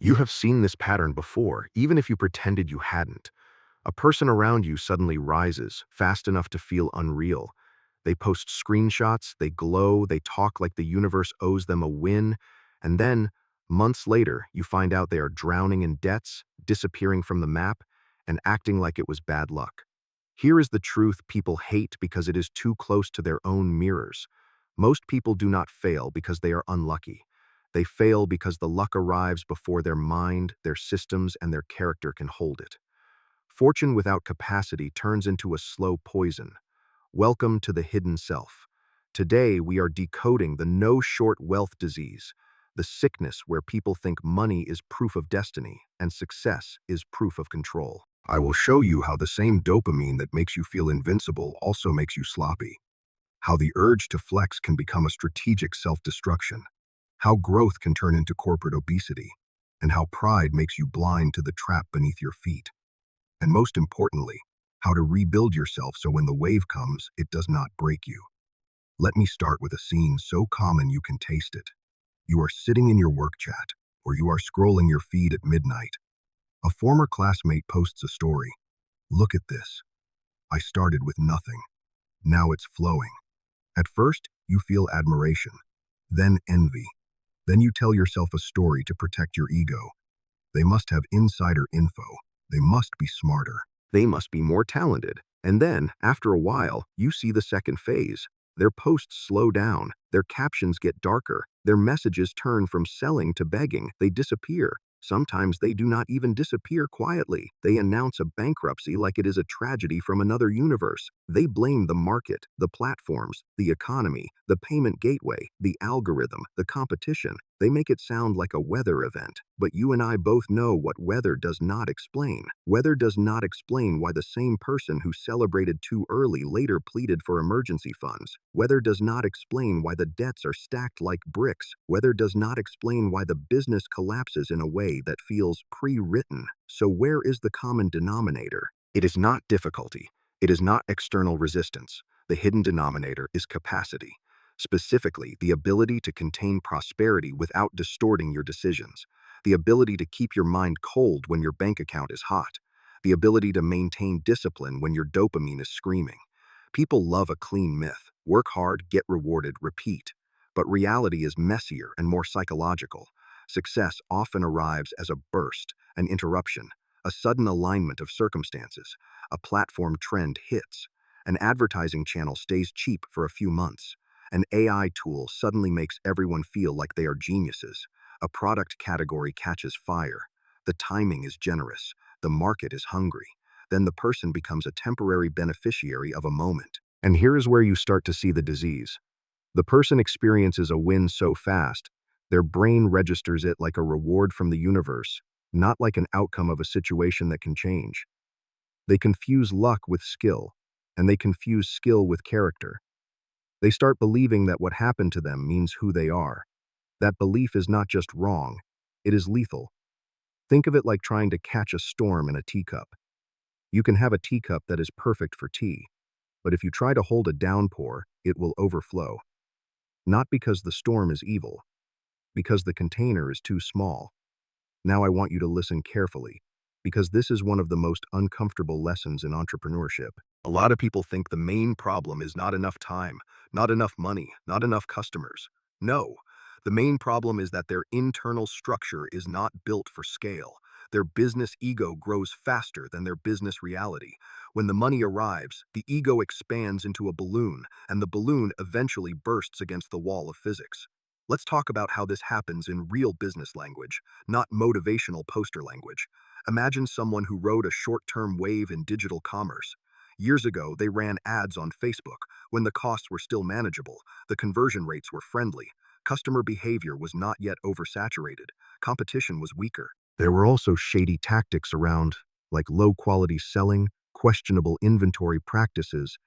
You have seen this pattern before, even if you pretended you hadn't. A person around you suddenly rises, fast enough to feel unreal. They post screenshots, they glow, they talk like the universe owes them a win, and then, months later, you find out they are drowning in debts, disappearing from the map, and acting like it was bad luck. Here is the truth people hate because it is too close to their own mirrors. Most people do not fail because they are unlucky. They fail because the luck arrives before their mind, their systems, and their character can hold it. Fortune without capacity turns into a slow poison. Welcome to the hidden self. Today, we are decoding the no short wealth disease, the sickness where people think money is proof of destiny and success is proof of control. I will show you how the same dopamine that makes you feel invincible also makes you sloppy, how the urge to flex can become a strategic self-destruction, how growth can turn into corporate obesity, and how pride makes you blind to the trap beneath your feet. And most importantly, how to rebuild yourself so when the wave comes, it does not break you. Let me start with a scene so common you can taste it. You are sitting in your work chat, or you are scrolling your feed at midnight. A former classmate posts a story. Look at this. I started with nothing. Now it's flowing. At first, you feel admiration, then envy. Then you tell yourself a story to protect your ego. They must have insider info. They must be smarter. They must be more talented. And then, after a while, you see the second phase. Their posts slow down, their captions get darker, their messages turn from selling to begging, they disappear. Sometimes they do not even disappear quietly. They announce a bankruptcy like it is a tragedy from another universe. They blame the market, the platforms, the economy, the payment gateway, the algorithm, the competition. They make it sound like a weather event. But you and I both know what weather does not explain. Weather does not explain why the same person who celebrated too early later pleaded for emergency funds. Weather does not explain why the debts are stacked like bricks. Weather does not explain why the business collapses in a way that feels pre-written. So where is the common denominator? It is not difficulty. It is not external resistance. The hidden denominator is capacity. Specifically, the ability to contain prosperity without distorting your decisions. The ability to keep your mind cold when your bank account is hot. The ability to maintain discipline when your dopamine is screaming. People love a clean myth. Work hard, get rewarded, repeat. But reality is messier and more psychological. Success often arrives as a burst, an interruption, a sudden alignment of circumstances. A platform trend hits. An advertising channel stays cheap for a few months. An AI tool suddenly makes everyone feel like they are geniuses. A product category catches fire. The timing is generous. The market is hungry. Then the person becomes a temporary beneficiary of a moment. And here is where you start to see the disease. The person experiences a win so fast, their brain registers it like a reward from the universe, not like an outcome of a situation that can change. They confuse luck with skill, and they confuse skill with character. They start believing that what happened to them means who they are. That belief is not just wrong, it is lethal. Think of it like trying to catch a storm in a teacup. You can have a teacup that is perfect for tea, but if you try to hold a downpour, it will overflow. Not because the storm is evil, because the container is too small. Now I want you to listen carefully, because this is one of the most uncomfortable lessons in entrepreneurship. A lot of people think the main problem is not enough time, not enough money, not enough customers. No, the main problem is that their internal structure is not built for scale. Their business ego grows faster than their business reality. When the money arrives, the ego expands into a balloon, and the balloon eventually bursts against the wall of physics. Let's talk about how this happens in real business language, not motivational poster language. Imagine someone who rode a short-term wave in digital commerce. Years ago, they ran ads on Facebook. When the costs were still manageable, the conversion rates were friendly. Customer behavior was not yet oversaturated. Competition was weaker. There were also shady tactics around, like low-quality selling, questionable inventory practices,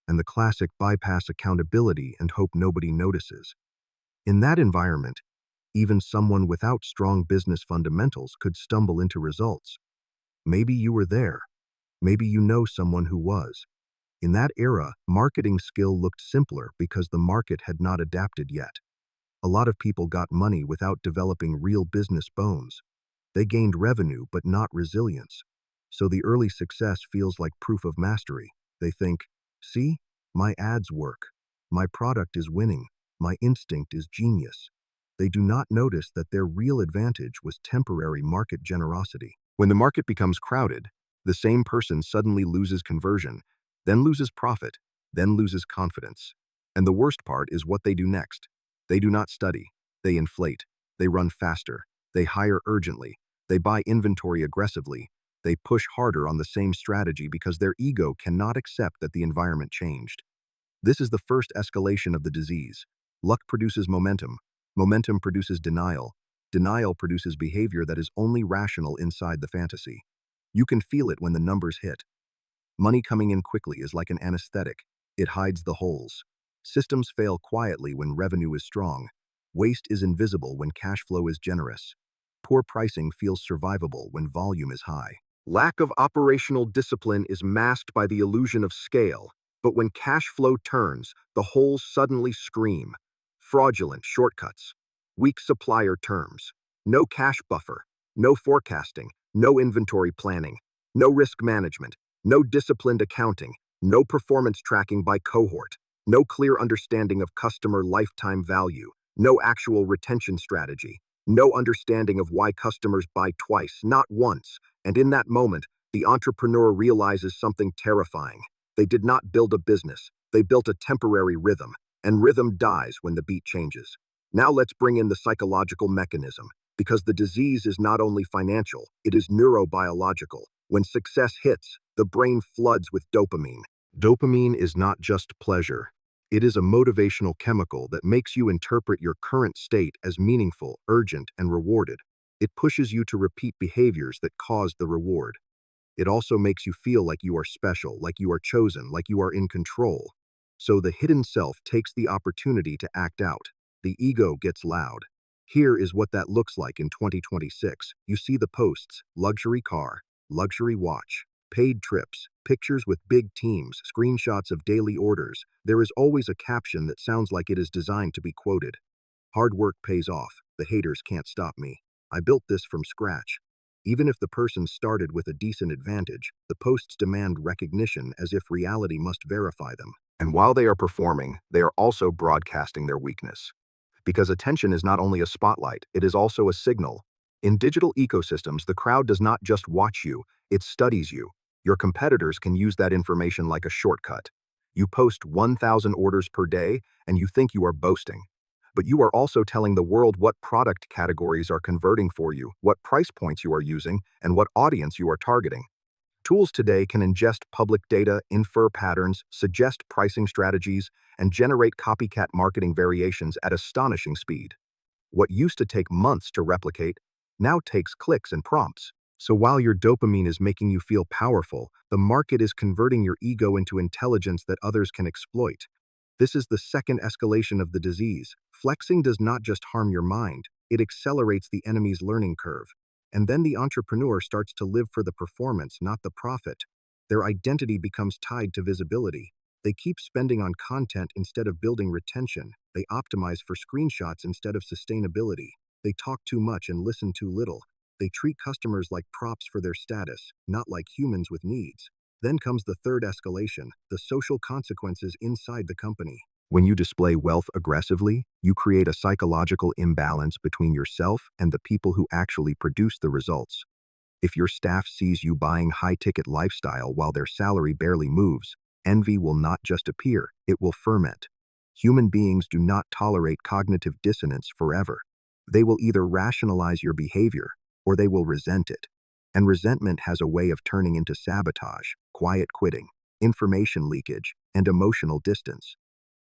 and the classic bypass accountability and hope nobody notices. In that environment, even someone without strong business fundamentals could stumble into results. Maybe you were there. Maybe you know someone who was. In that era, marketing skill looked simpler because the market had not adapted yet. A lot of people got money without developing real business bones. They gained revenue but not resilience. So the early success feels like proof of mastery. They think, see, my ads work. My product is winning. My instinct is genius. They do not notice that their real advantage was temporary market generosity. When the market becomes crowded, the same person suddenly loses conversion, then loses profit, then loses confidence. And the worst part is what they do next. They do not study. They inflate. They run faster. They hire urgently. They buy inventory aggressively. They push harder on the same strategy because their ego cannot accept that the environment changed. This is the first escalation of the disease. Luck produces momentum. Momentum produces denial. Denial produces behavior that is only rational inside the fantasy. You can feel it when the numbers hit. Money coming in quickly is like an anesthetic. It hides the holes. Systems fail quietly when revenue is strong. Waste is invisible when cash flow is generous. Poor pricing feels survivable when volume is high. Lack of operational discipline is masked by the illusion of scale, but when cash flow turns, the holes suddenly scream. Fraudulent shortcuts, weak supplier terms, no cash buffer, no forecasting, no inventory planning, no risk management, no disciplined accounting, no performance tracking by cohort, no clear understanding of customer lifetime value, no actual retention strategy, no understanding of why customers buy twice, not once. And in that moment, the entrepreneur realizes something terrifying. They did not build a business, they built a temporary rhythm, and rhythm dies when the beat changes. Now let's bring in the psychological mechanism, because the disease is not only financial, it is neurobiological. When success hits, the brain floods with dopamine. Dopamine is not just pleasure. It is a motivational chemical that makes you interpret your current state as meaningful, urgent, and rewarded. It pushes you to repeat behaviors that cause the reward. It also makes you feel like you are special, like you are chosen, like you are in control. So the hidden self takes the opportunity to act out. The ego gets loud. Here is what that looks like in 2026. You see the posts: luxury car, luxury watch, paid trips, pictures with big teams, screenshots of daily orders. There is always a caption that sounds like it is designed to be quoted. Hard work pays off. The haters can't stop me. I built this from scratch. Even if the person started with a decent advantage, the posts demand recognition as if reality must verify them. And while they are performing, they are also broadcasting their weakness. Because attention is not only a spotlight, it is also a signal. In digital ecosystems, the crowd does not just watch you, it studies you. Your competitors can use that information like a shortcut. You post 1,000 orders per day, and you think you are boasting. But you are also telling the world what product categories are converting for you, what price points you are using, and what audience you are targeting. Tools today can ingest public data, infer patterns, suggest pricing strategies, and generate copycat marketing variations at astonishing speed. What used to take months to replicate now takes clicks and prompts. So while your dopamine is making you feel powerful, the market is converting your ego into intelligence that others can exploit. This is the second escalation of the disease. Flexing does not just harm your mind, it accelerates the enemy's learning curve. And then the entrepreneur starts to live for the performance, not the profit. Their identity becomes tied to visibility. They keep spending on content instead of building retention. They optimize for screenshots instead of sustainability. They talk too much and listen too little. They treat customers like props for their status, not like humans with needs. Then comes the third escalation, the social consequences inside the company. When you display wealth aggressively, you create a psychological imbalance between yourself and the people who actually produce the results. If your staff sees you buying high-ticket lifestyle while their salary barely moves, envy will not just appear, it will ferment. Human beings do not tolerate cognitive dissonance forever. They will either rationalize your behavior, or they will resent it. And resentment has a way of turning into sabotage, quiet quitting, information leakage, and emotional distance.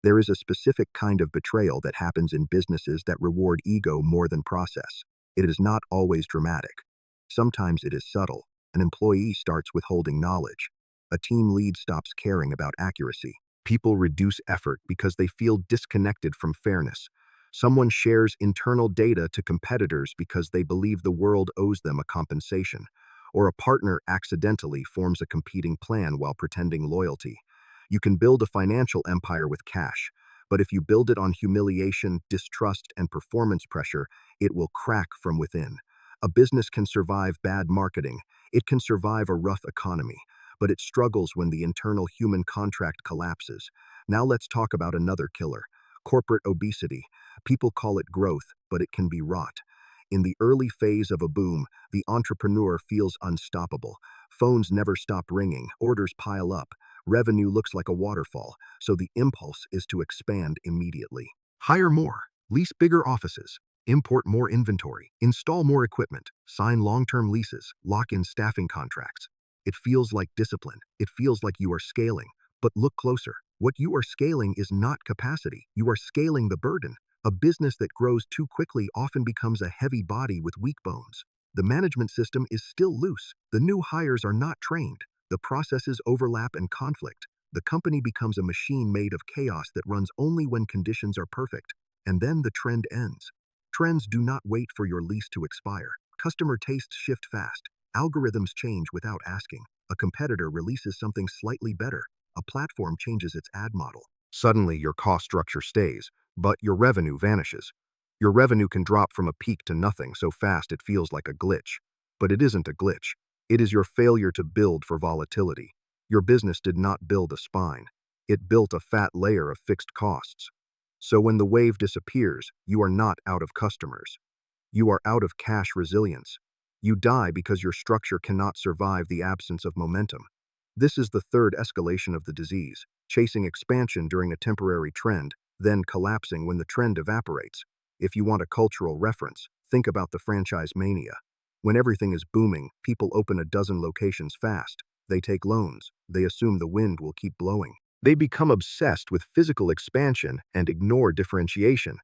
There is a specific kind of betrayal that happens in businesses that reward ego more than process. It is not always dramatic. Sometimes it is subtle. An employee starts withholding knowledge. A team lead stops caring about accuracy. People reduce effort because they feel disconnected from fairness. Someone shares internal data to competitors because they believe the world owes them a compensation. Or a partner accidentally forms a competing plan while pretending loyalty. You can build a financial empire with cash, but if you build it on humiliation, distrust, and performance pressure, it will crack from within. A business can survive bad marketing. It can survive a rough economy, but it struggles when the internal human contract collapses. Now let's talk about another killer: corporate obesity. People call it growth, but it can be rot. In the early phase of a boom, the entrepreneur feels unstoppable. Phones never stop ringing, orders pile up, revenue looks like a waterfall, so the impulse is to expand immediately. Hire more, lease bigger offices, import more inventory, install more equipment, sign long-term leases, lock in staffing contracts. It feels like discipline. It feels like you are scaling. But look closer. What you are scaling is not capacity. You are scaling the burden. A business that grows too quickly often becomes a heavy body with weak bones. The management system is still loose. The new hires are not trained. The processes overlap and conflict. The company becomes a machine made of chaos that runs only when conditions are perfect. And then the trend ends. Trends do not wait for your lease to expire. Customer tastes shift fast. Algorithms change without asking. A competitor releases something slightly better. A platform changes its ad model. Suddenly, your cost structure stays, but your revenue vanishes. Your revenue can drop from a peak to nothing so fast it feels like a glitch. But it isn't a glitch. It is your failure to build for volatility. Your business did not build a spine. It built a fat layer of fixed costs. So when the wave disappears, you are not out of customers. You are out of cash resilience. You die because your structure cannot survive the absence of momentum. This is the third escalation of the disease: chasing expansion during a temporary trend, then collapsing when the trend evaporates. If you want a cultural reference, think about the franchise mania. When everything is booming, people open a dozen locations fast. They take loans. They assume the wind will keep blowing. They become obsessed with physical expansion and ignore differentiation.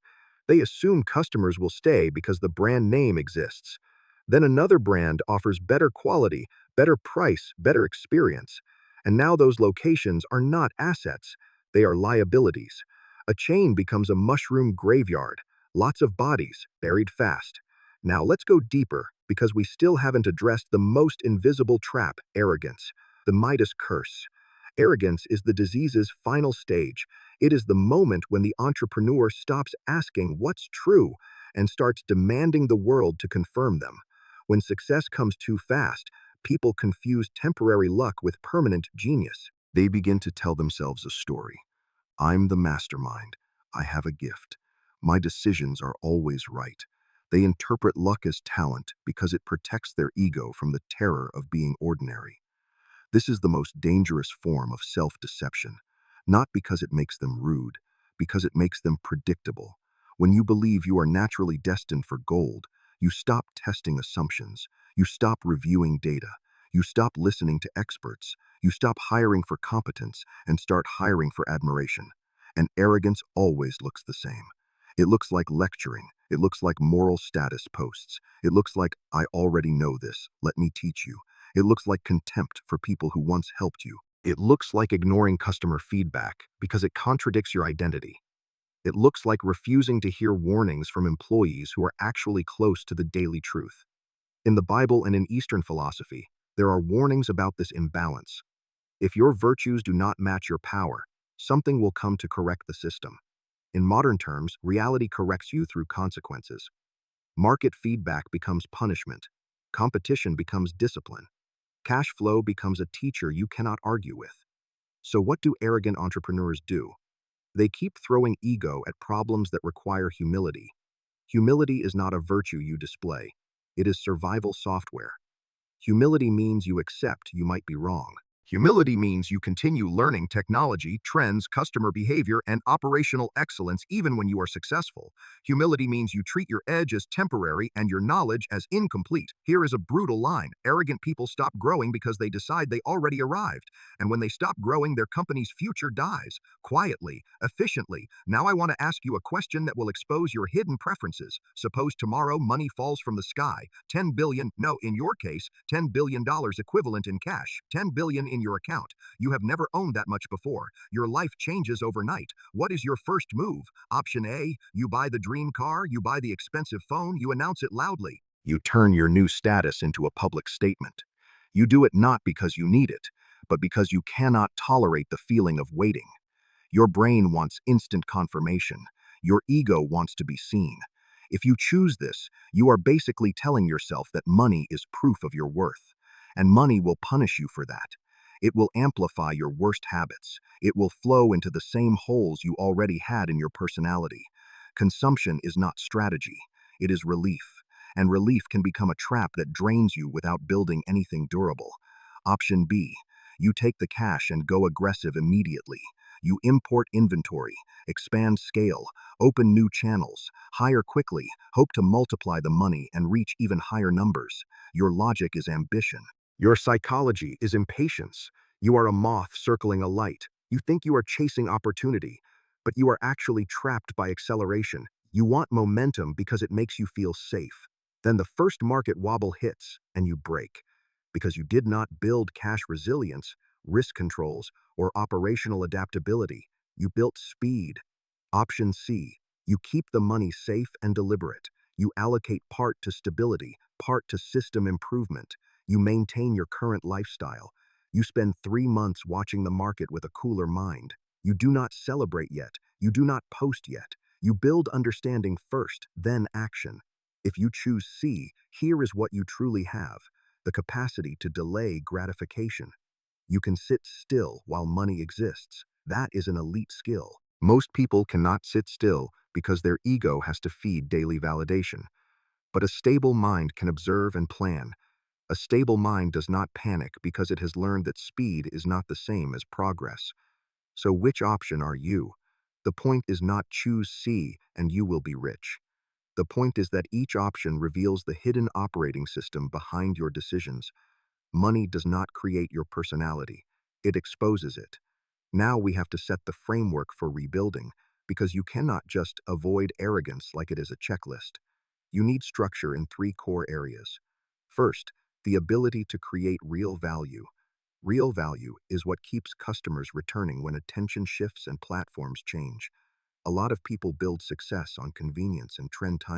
They assume customers will stay because the brand name exists. Then another brand offers better quality, better price, better experience. And now those locations are not assets, they are liabilities. A chain becomes a mushroom graveyard, lots of bodies, buried fast. Now let's go deeper, because we still haven't addressed the most invisible trap: arrogance, the Midas curse. Arrogance is the disease's final stage. It is the moment when the entrepreneur stops asking what's true and starts demanding the world to confirm them. When success comes too fast, people confuse temporary luck with permanent genius. They begin to tell themselves a story. I'm the mastermind. I have a gift. My decisions are always right. They interpret luck as talent because it protects their ego from the terror of being ordinary. This is the most dangerous form of self-deception, not because it makes them rude, because it makes them predictable. When you believe you are naturally destined for gold, you stop testing assumptions, you stop reviewing data, you stop listening to experts, you stop hiring for competence and start hiring for admiration. And arrogance always looks the same. It looks like lecturing. It looks like moral status posts. It looks like, I already know this, let me teach you. It looks like contempt for people who once helped you. It looks like ignoring customer feedback because it contradicts your identity. It looks like refusing to hear warnings from employees who are actually close to the daily truth. In the Bible and in Eastern philosophy, there are warnings about this imbalance. If your virtues do not match your power, something will come to correct the system. In modern terms, reality corrects you through consequences. Market feedback becomes punishment. Competition becomes discipline. Cash flow becomes a teacher you cannot argue with. So what do arrogant entrepreneurs do? They keep throwing ego at problems that require humility. Humility is not a virtue you display. It is survival software. Humility means you accept you might be wrong. Humility means you continue learning technology, trends, customer behavior, and operational excellence even when you are successful. Humility means you treat your edge as temporary and your knowledge as incomplete. Here is a brutal line: arrogant people stop growing because they decide they already arrived. And when they stop growing, their company's future dies. Quietly, efficiently. Now I want to ask you a question that will expose your hidden preferences. Suppose tomorrow money falls from the sky. 10 billion, no, in your case, $10 billion equivalent in cash. 10 billion in your account. You have never owned that much before. Your life changes overnight. What is your first move? Option A, you buy the dream car, you buy the expensive phone, you announce it loudly. You turn your new status into a public statement. You do it not because you need it, but because you cannot tolerate the feeling of waiting. Your brain wants instant confirmation. Your ego wants to be seen. If you choose this, you are basically telling yourself that money is proof of your worth, and money will punish you for that. It will amplify your worst habits. It will flow into the same holes you already had in your personality. Consumption is not strategy, it is relief, and relief can become a trap that drains you without building anything durable. Option B, you take the cash and go aggressive immediately. You import inventory, expand scale, open new channels, hire quickly, hope to multiply the money and reach even higher numbers. Your logic is ambition. Your psychology is impatience. You are a moth circling a light. You think you are chasing opportunity, but you are actually trapped by acceleration. You want momentum because it makes you feel safe. Then the first market wobble hits and you break because you did not build cash resilience, risk controls, or operational adaptability. You built speed. Option C, you keep the money safe and deliberate. You allocate part to stability, part to system improvement. You maintain your current lifestyle. You spend 3 months watching the market with a cooler mind. You do not celebrate yet. You do not post yet. You build understanding first, then action. If you choose C, here is what you truly have: the capacity to delay gratification. You can sit still while money exists. That is an elite skill. Most people cannot sit still because their ego has to feed daily validation. But a stable mind can observe and plan. A stable mind does not panic because it has learned that speed is not the same as progress. So which option are you? The point is not choose C and you will be rich. The point is that each option reveals the hidden operating system behind your decisions. Money does not create your personality. It exposes it. Now we have to set the framework for rebuilding, because you cannot just avoid arrogance like it is a checklist. You need structure in three core areas. First, the ability to create real value. Real value is what keeps customers returning when attention shifts and platforms change. A lot of people build success on convenience and trend time.